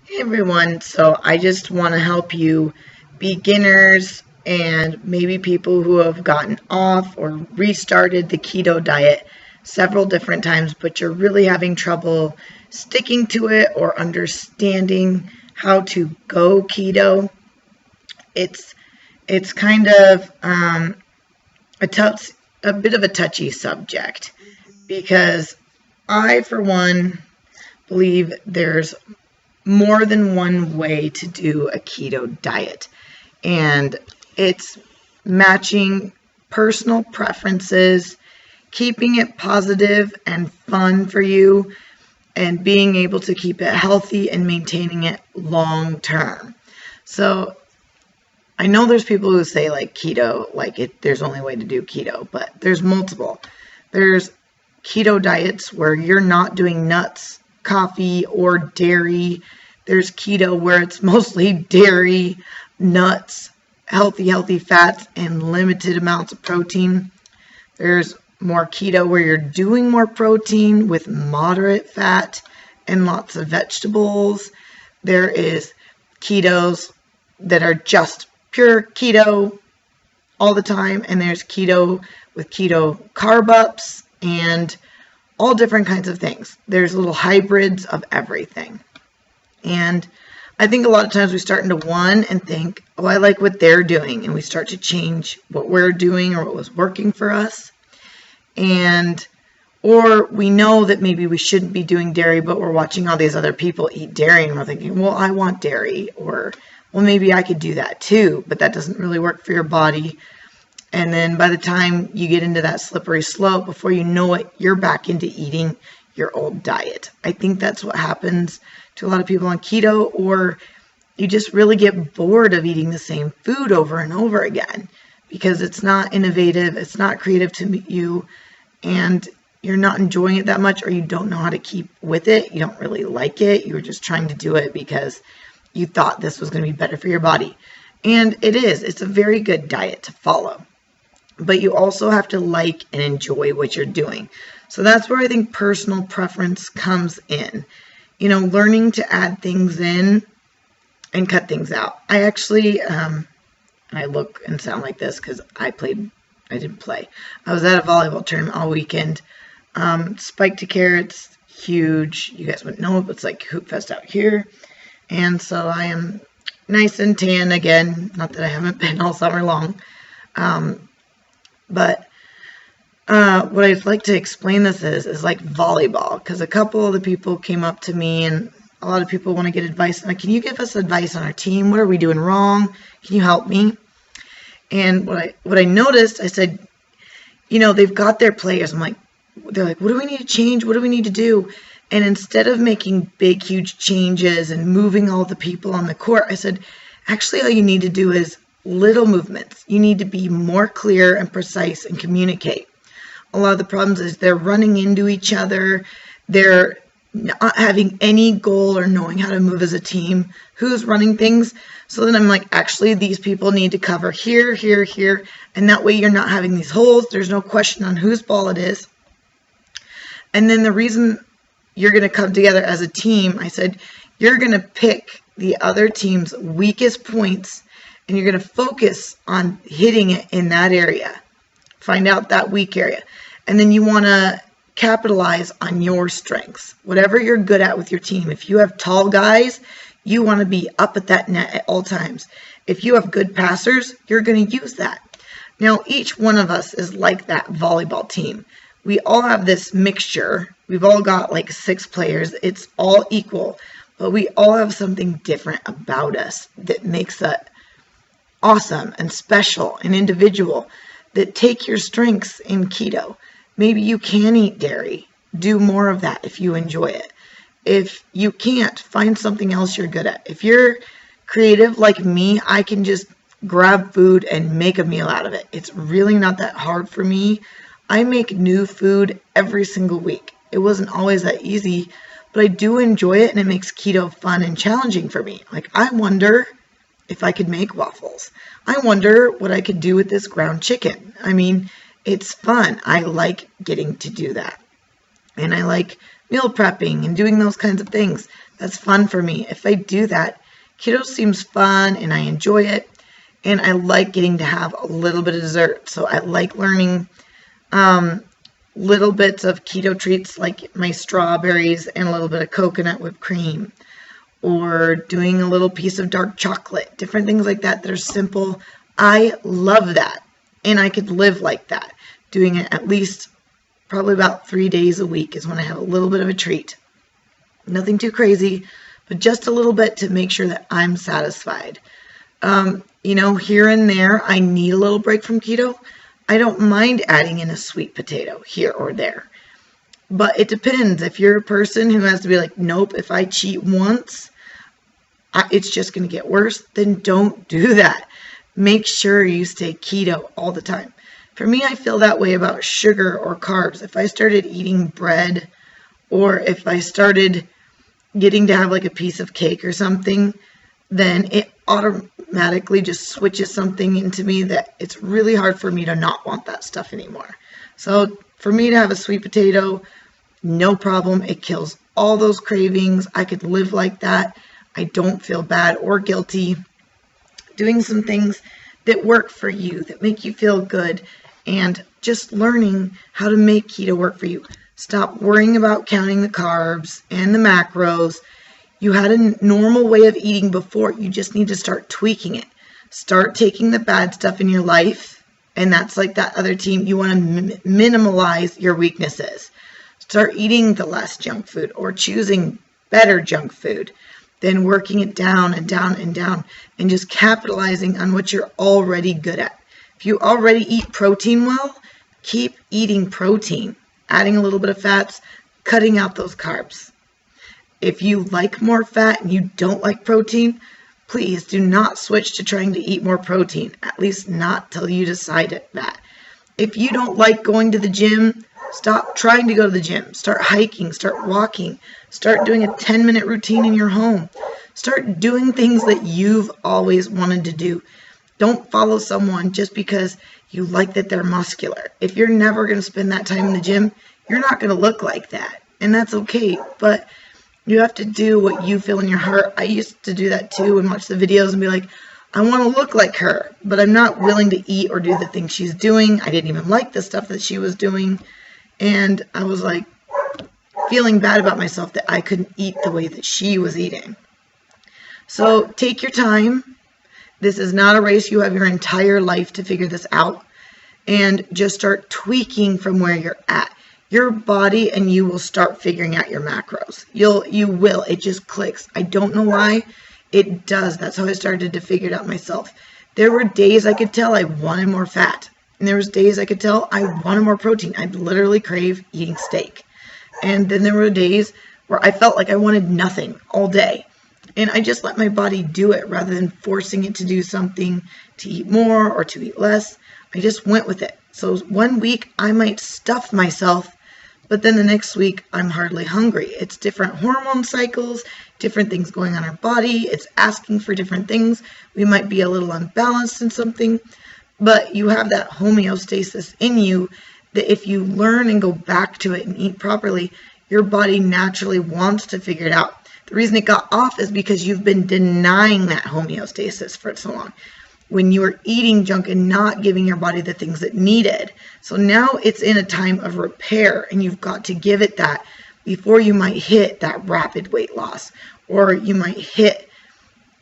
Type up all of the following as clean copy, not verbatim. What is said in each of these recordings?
Hey everyone, so I just want to help you beginners and maybe people who have gotten off or restarted the keto diet several different times, but you're really having trouble sticking to it or understanding how to go keto. It's it's kind of a bit of a touchy subject because I, for one, believe there's more than one way to do a keto diet. And it's matching personal preferences, keeping it positive and fun for you, and being able to keep it healthy and maintaining it long term. So I know there's people who say like keto, there's only way to do keto, but there's multiple. There's keto diets where you're not doing nuts, coffee, or dairy. There's keto where it's mostly dairy, nuts, healthy fats, and limited amounts of protein. There's more keto where you're doing more protein with moderate fat and lots of vegetables. There is ketos that are just pure keto all the time, and there's keto with keto carb ups and all different kinds of things. There's little hybrids of everything. And I think a lot of times we start into one and think, oh, I like what they're doing. And we start to change what we're doing or what was working for us. Or we know that maybe we shouldn't be doing dairy, but we're watching all these other people eat dairy and we're thinking, well, I want dairy. Or, well, maybe I could do that too, but that doesn't really work for your body. And then by the time you get into that slippery slope, before you know it, you're back into eating your old diet. I think that's what happens to a lot of people on keto, or you just really get bored of eating the same food over and over again because it's not innovative, it's not creative to you, and you're not enjoying it that much, or you don't know how to keep with it. You don't really like it. You're just trying to do it because you thought this was going to be better for your body. And it is. It's a very good diet to follow. But you also have to like and enjoy what you're doing. So that's where I think personal preference comes in. You know, learning to add things in and cut things out. I actually, I look and sound like this because I didn't play. I was at a volleyball tournament all weekend. Spiked to carrots, huge. You guys wouldn't know it, but it's like Hoop Fest out here. And so I am nice and tan again. Not that I haven't been all summer long. But what I'd like to explain this is like volleyball, because a couple of the people came up to me, and a lot of people want to get advice. I'm like, can you give us advice on our team? What are we doing wrong? Can you help me? And what I noticed, I said, you know, they've got their players. They're like, what do we need to change? What do we need to do? And instead of making big, huge changes and moving all the people on the court, I said, actually, all you need to do is little movements. You need to be more clear and precise and communicate. A lot of the problems is they're running into each other. They're not having any goal or knowing how to move as a team. Who's running things? So then I'm like, actually, these people need to cover here, here, here. And that way you're not having these holes. There's no question on whose ball it is. And then the reason you're going to come together as a team, I said, you're going to pick the other team's weakest points and you're going to focus on hitting it in that area. Find out that weak area. And then you want to capitalize on your strengths. Whatever you're good at with your team. If you have tall guys, you want to be up at that net at all times. If you have good passers, you're going to use that. Now, each one of us is like that volleyball team. We all have this mixture. We've all got like 6 players. It's all equal. But we all have something different about us that makes it awesome and special and individual, that take your strengths in keto. Maybe you can eat dairy. Do more of that if you enjoy it. If you can't, find something else you're good at. If you're creative like me, I can just grab food and make a meal out of it. It's really not that hard for me. I make new food every single week. It wasn't always that easy, but I do enjoy it, and it makes keto fun and challenging for me. Like, I wonder if I could make waffles. I wonder what I could do with this ground chicken. I mean, it's fun. I like getting to do that. And I like meal prepping and doing those kinds of things. That's fun for me. If I do that, keto seems fun and I enjoy it. And I like getting to have a little bit of dessert. So I like learning little bits of keto treats like my strawberries and a little bit of coconut whipped cream, or doing a little piece of dark chocolate, different things like that that are simple. I love that. And I could live like that. Doing it at least probably about 3 days a week is when I have a little bit of a treat. Nothing too crazy, but just a little bit to make sure that I'm satisfied. Here and there, I need a little break from keto. I don't mind adding in a sweet potato here or there. But it depends. If you're a person who has to be like, nope, if I cheat once, it's just going to get worse, then don't do that. Make sure you stay keto all the time. For me, I feel that way about sugar or carbs. If I started eating bread, or if I started getting to have like a piece of cake or something, then it automatically just switches something into me that it's really hard for me to not want that stuff anymore. So for me to have a sweet potato, no problem. It kills all those cravings. I could live like that. I don't feel bad or guilty doing some things that work for you, that make you feel good, and just learning how to make keto work for you. Stop worrying about counting the carbs and the macros. You had a normal way of eating before. You just need to start tweaking it. Start taking the bad stuff in your life, and that's like that other team. You want to minimalize your weaknesses. Start eating the less junk food or choosing better junk food, then working it down and down and down, and just capitalizing on what you're already good at. If you already eat protein well, keep eating protein, adding a little bit of fats, cutting out those carbs. If you like more fat and you don't like protein, please do not switch to trying to eat more protein, at least not till you decide that. If you don't like going to the gym, stop trying to go to the gym. Start hiking, start walking, start doing a 10-minute routine in your home. Start doing things that you've always wanted to do. Don't follow someone just because you like that they're muscular. If you're never going to spend that time in the gym, you're not going to look like that. And that's okay. But you have to do what you feel in your heart. I used to do that too and watch the videos and be like, I want to look like her, but I'm not willing to eat or do the things she's doing. I didn't even like the stuff that she was doing. And I was like feeling bad about myself that I couldn't eat the way that she was eating. So take your time. This is not a race. You have your entire life to figure this out, and just start tweaking from where you're at. Your body and you will start figuring out your macros. You will. It just clicks. I don't know why. It does. That's how I started to figure it out myself. There were days I could tell I wanted more fat. And there was days I could tell I wanted more protein. I'd literally crave eating steak. And then there were days where I felt like I wanted nothing all day. And I just let my body do it rather than forcing it to do something, to eat more or to eat less. I just went with it. So one week I might stuff myself, but then the next week I'm hardly hungry. It's different hormone cycles, different things going on in our body. It's asking for different things. We might be a little unbalanced in something, but you have that homeostasis in you that if you learn and go back to it and eat properly, your body naturally wants to figure it out. The reason it got off is because you've been denying that homeostasis for so long. When you were eating junk and not giving your body the things it needed. So now it's in a time of repair, and you've got to give it that before you might hit that rapid weight loss, or you might hit,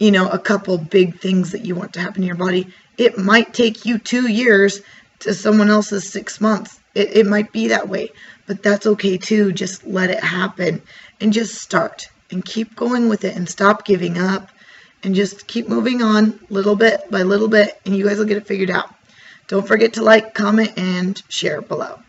a couple big things that you want to happen in your body. It might take you 2 years to someone else's 6 months. It might be that way, but that's okay too. Just let it happen and just start and keep going with it and stop giving up. And just keep moving on little bit by little bit, and you guys will get it figured out. Don't forget to like, comment, and share below.